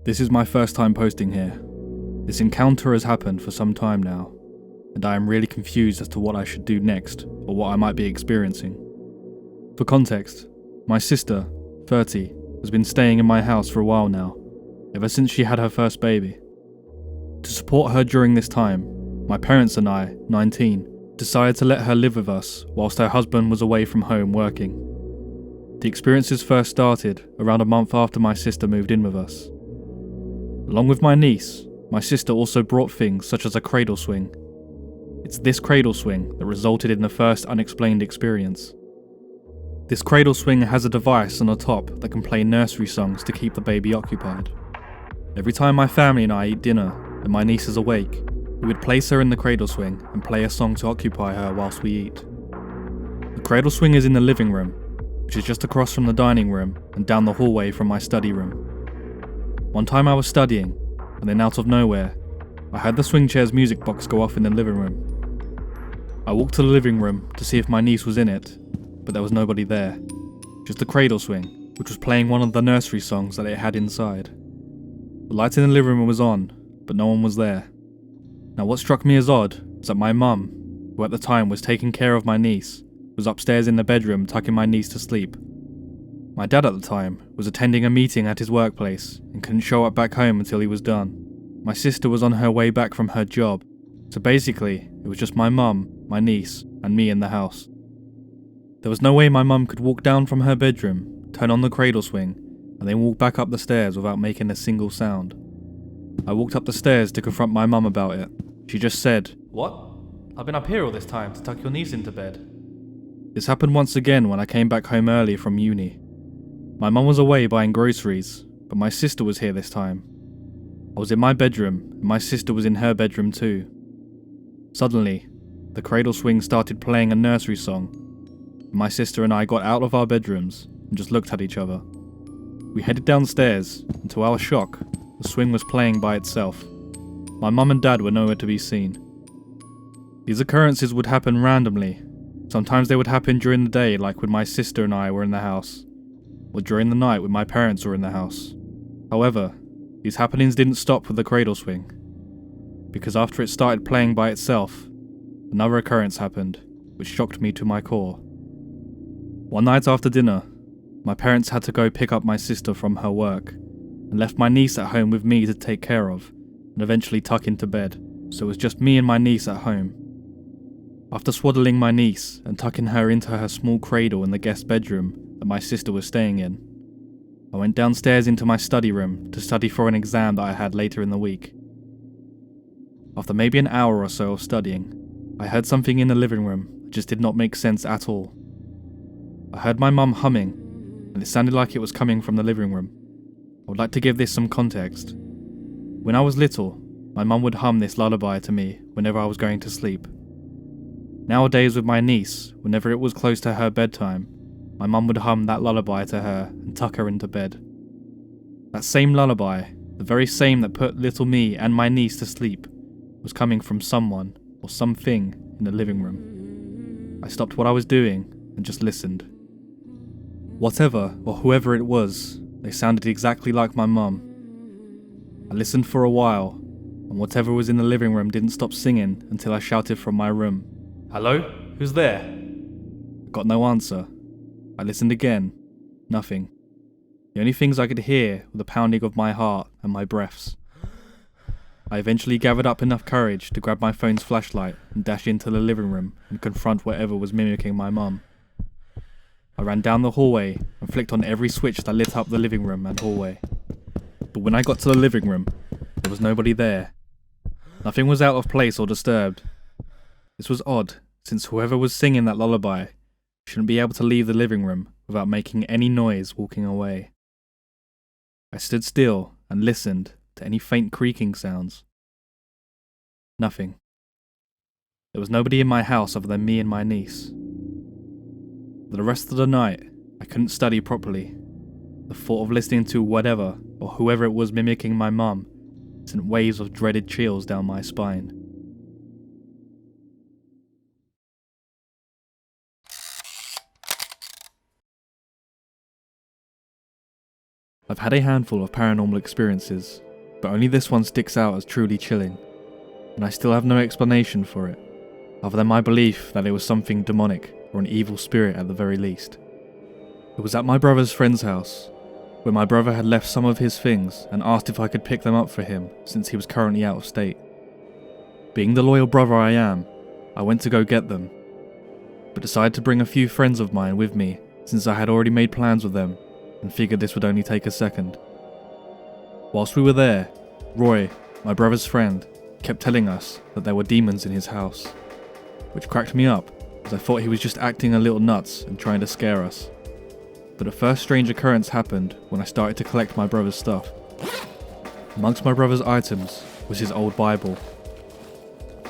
This is my first time posting here. This encounter has happened for some time now, and I am really confused as to what I should do next, or what I might be experiencing. For context, my sister, 30, has been staying in my house for a while now, ever since she had her first baby. To support her during this time, my parents and I, 19, decided to let her live with us whilst her husband was away from home working. The experiences first started around a month after my sister moved in with us. Along with my niece, my sister also brought things such as a cradle swing. It's this cradle swing that resulted in the first unexplained experience. This cradle swing has a device on the top that can play nursery songs to keep the baby occupied. Every time my family and I eat dinner and my niece is awake, we would place her in the cradle swing and play a song to occupy her whilst we eat. The cradle swing is in the living room, which is just across from the dining room and down the hallway from my study room. One time I was studying, and then out of nowhere, I heard the swing chair's music box go off in the living room. I walked to the living room to see if my niece was in it, but there was nobody there, just the cradle swing, which was playing one of the nursery songs that it had inside. The light in the living room was on, but no one was there. Now what struck me as odd was that my mum, who at the time was taking care of my niece, was upstairs in the bedroom tucking my niece to sleep. My dad at the time was attending a meeting at his workplace and couldn't show up back home until he was done. My sister was on her way back from her job, so basically it was just my mum, my niece, and me in the house. There was no way my mum could walk down from her bedroom, turn on the cradle swing, and then walk back up the stairs without making a single sound. I walked up the stairs to confront my mum about it. She just said, "What? I've been up here all this time to tuck your niece into bed." This happened once again when I came back home early from uni. My mum was away buying groceries, but my sister was here this time. I was in my bedroom, and my sister was in her bedroom too. Suddenly, the cradle swing started playing a nursery song, and my sister and I got out of our bedrooms and just looked at each other. We headed downstairs, and to our shock, the swing was playing by itself. My mum and dad were nowhere to be seen. These occurrences would happen randomly. Sometimes they would happen during the day, like when my sister and I were in the house, or during the night when my parents were in the house. However, these happenings didn't stop with the cradle swing, because after it started playing by itself, another occurrence happened, which shocked me to my core. One night after dinner, my parents had to go pick up my sister from her work, and left my niece at home with me to take care of, and eventually tuck into bed, so it was just me and my niece at home. After swaddling my niece and tucking her into her small cradle in the guest bedroom that my sister was staying in, I went downstairs into my study room to study for an exam that I had later in the week. After maybe an hour or so of studying, I heard something in the living room that just did not make sense at all. I heard my mum humming, and it sounded like it was coming from the living room. I would like to give this some context. When I was little, my mum would hum this lullaby to me whenever I was going to sleep. Nowadays with my niece, whenever it was close to her bedtime, my mum would hum that lullaby to her and tuck her into bed. That same lullaby, the very same that put little me and my niece to sleep, was coming from someone or something in the living room. I stopped what I was doing and just listened. Whatever or whoever it was, they sounded exactly like my mum. I listened for a while, and whatever was in the living room didn't stop singing until I shouted from my room, "Hello? Who's there?" I got no answer. I listened again. Nothing. The only things I could hear were the pounding of my heart and my breaths. I eventually gathered up enough courage to grab my phone's flashlight and dash into the living room and confront whatever was mimicking my mum. I ran down the hallway and flicked on every switch that lit up the living room and hallway. But when I got to the living room, there was nobody there. Nothing was out of place or disturbed. This was odd, since whoever was singing that lullaby shouldn't be able to leave the living room without making any noise walking away. I stood still and listened to any faint creaking sounds. Nothing. There was nobody in my house other than me and my niece. For the rest of the night, I couldn't study properly. The thought of listening to whatever or whoever it was mimicking my mum sent waves of dreaded chills down my spine. I've had a handful of paranormal experiences, but only this one sticks out as truly chilling, and I still have no explanation for it, other than my belief that it was something demonic or an evil spirit at the very least. It was at my brother's friend's house, where my brother had left some of his things and asked if I could pick them up for him since he was currently out of state. Being the loyal brother I am, I went to go get them, but decided to bring a few friends of mine with me since I had already made plans with them and figured this would only take a second. Whilst we were there, Roy, my brother's friend, kept telling us that there were demons in his house, which cracked me up as I thought he was just acting a little nuts and trying to scare us. But a first strange occurrence happened when I started to collect my brother's stuff. Amongst my brother's items was his old Bible.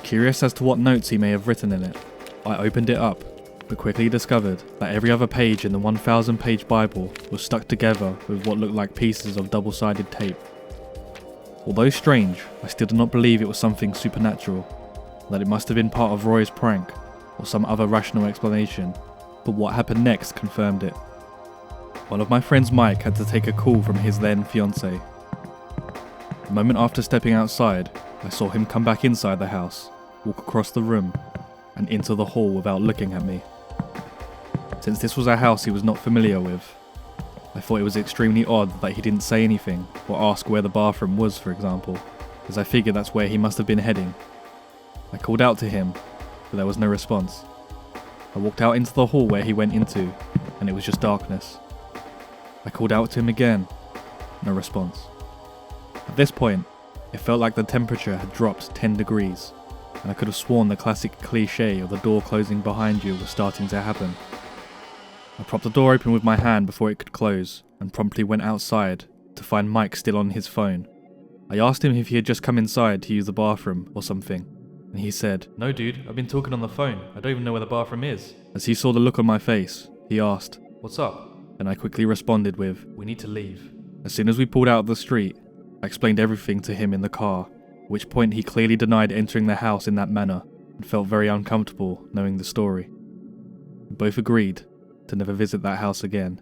Curious as to what notes he may have written in it, I opened it up, but quickly discovered that every other page in the 1,000-page Bible was stuck together with what looked like pieces of double-sided tape. Although strange, I still did not believe it was something supernatural, that it must have been part of Roy's prank, or some other rational explanation, but what happened next confirmed it. One of my friends, Mike, had to take a call from his then fiancée. The moment after stepping outside, I saw him come back inside the house, walk across the room, and into the hall without looking at me. Since this was a house he was not familiar with, I thought it was extremely odd that he didn't say anything or ask where the bathroom was, for example, as I figured that's where he must have been heading. I called out to him, but there was no response. I walked out into the hall where he went into, and it was just darkness. I called out to him again, no response. At this point, it felt like the temperature had dropped 10 degrees, and I could have sworn the classic cliche of the door closing behind you was starting to happen. I propped the door open with my hand before it could close, and promptly went outside to find Mike still on his phone. I asked him if he had just come inside to use the bathroom or something, and he said, "No dude, I've been talking on the phone, I don't even know where the bathroom is." As he saw the look on my face, he asked, "What's up?" And I quickly responded with, "We need to leave." As soon as we pulled out of the street, I explained everything to him in the car, at which point he clearly denied entering the house in that manner and felt very uncomfortable knowing the story. We both agreed to never visit that house again.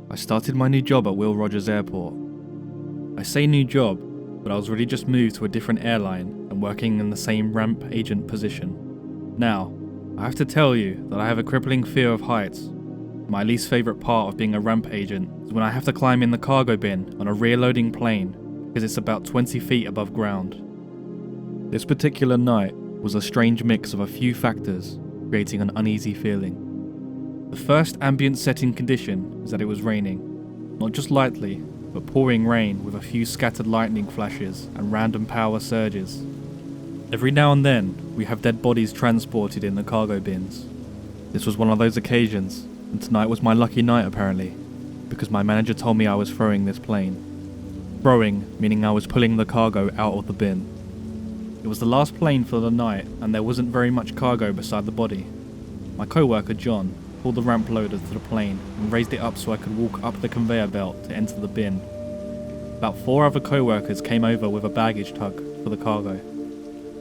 I started my new job at Will Rogers Airport. I say new job, but I was really just moved to a different airline and working in the same ramp agent position. Now, I have to tell you that I have a crippling fear of heights. My least favourite part of being a ramp agent is when I have to climb in the cargo bin on a rear-loading plane because it's about 20 feet above ground. This particular night was a strange mix of a few factors, creating an uneasy feeling. The first ambient setting condition is that it was raining, not just lightly, but pouring rain with a few scattered lightning flashes and random power surges. Every now and then, we have dead bodies transported in the cargo bins. This was one of those occasions, and tonight was my lucky night apparently, because my manager told me I was throwing this plane. Throwing, meaning I was pulling the cargo out of the bin. It was the last plane for the night, and there wasn't very much cargo beside the body. My co-worker John pulled the ramp loader to the plane and raised it up so I could walk up the conveyor belt to enter the bin. About 4 other co-workers came over with a baggage tug for the cargo.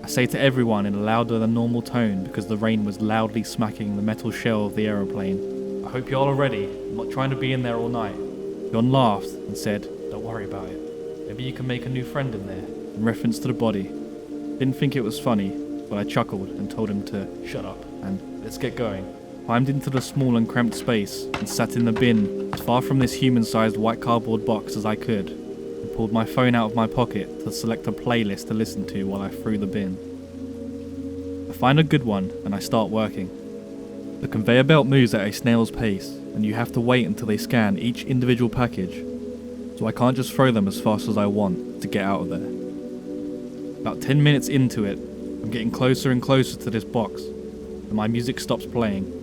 I say to everyone in a louder than normal tone because the rain was loudly smacking the metal shell of the aeroplane, "I hope you all are ready, I'm not trying to be in there all night." John laughed and said, "Don't worry about it. Maybe you can make a new friend in there," in reference to the body. Didn't think it was funny, but I chuckled and told him to shut up and let's get going. Climbed into the small and cramped space and sat in the bin as far from this human-sized white cardboard box as I could, and pulled my phone out of my pocket to select a playlist to listen to while I threw the bin. I find a good one and I start working. The conveyor belt moves at a snail's pace, and you have to wait until they scan each individual package, so I can't just throw them as fast as I want to get out of there. About 10 minutes into it, I'm getting closer and closer to this box, and my music stops playing.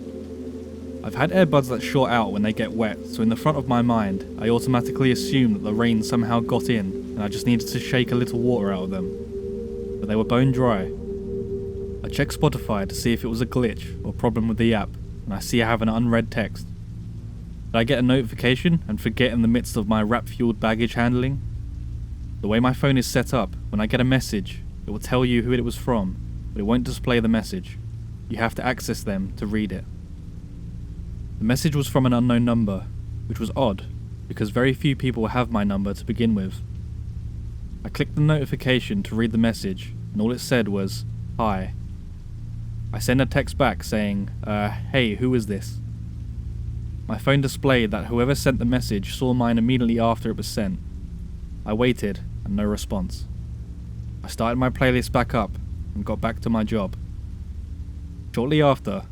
I've had earbuds that short out when they get wet, so in the front of my mind, I automatically assume that the rain somehow got in and I just needed to shake a little water out of them. But they were bone dry. I checked Spotify to see if it was a glitch or problem with the app, and I see I have an unread text. Did I get a notification and forget in the midst of my rap-fueled baggage handling? The way my phone is set up, when I get a message, it will tell you who it was from, but it won't display the message. You have to access them to read it. The message was from an unknown number, which was odd, because very few people have my number to begin with. I clicked the notification to read the message, and all it said was, "Hi." I sent a text back saying, hey, who is this? My phone displayed that whoever sent the message saw mine immediately after it was sent. I waited, and no response. I started my playlist back up, and got back to my job. Shortly after,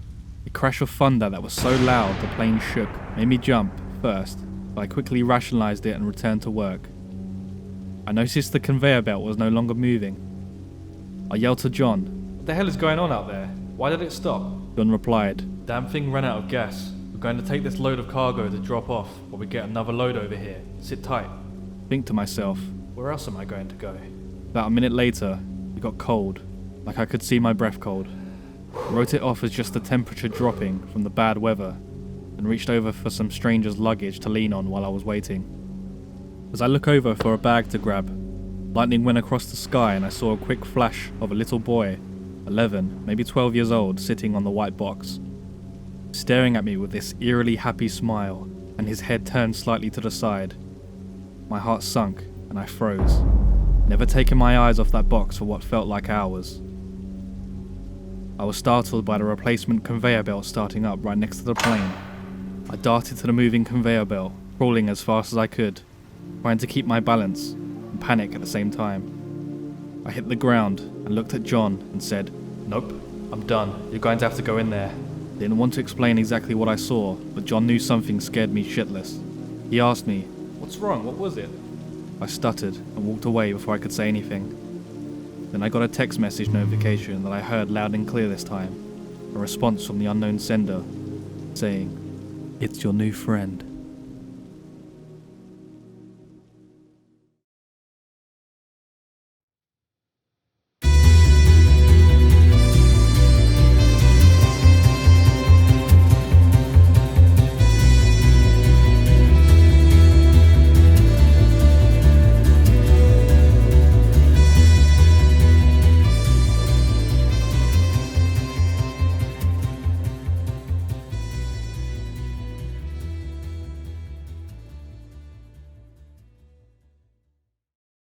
a crash of thunder that was so loud the plane shook made me jump first, but I quickly rationalized it and returned to work. I noticed the conveyor belt was no longer moving. I yelled to John, "What the hell is going on out there? Why did it stop?" John replied, "Damn thing ran out of gas. We're going to take this load of cargo to drop off while we get another load over here. Sit tight." Think to myself, where else am I going to go? About a minute later, it got cold, like I could see my breath cold. I wrote it off as just the temperature dropping from the bad weather and reached over for some stranger's luggage to lean on while I was waiting. As I look over for a bag to grab, lightning went across the sky and I saw a quick flash of a little boy, 11, maybe 12 years old, sitting on the white box, staring at me with this eerily happy smile and his head turned slightly to the side. My heart sunk and I froze, never taking my eyes off that box for what felt like hours. I was startled by the replacement conveyor belt starting up right next to the plane. I darted to the moving conveyor belt, crawling as fast as I could, trying to keep my balance and panic at the same time. I hit the ground and looked at John and said, "Nope, I'm done. You're going to have to go in there." Didn't want to explain exactly what I saw, but John knew something scared me shitless. He asked me, "What's wrong? What was it?" I stuttered and walked away before I could say anything. Then I got a text message notification that I heard loud and clear this time, a response from the unknown sender, saying, "It's your new friend."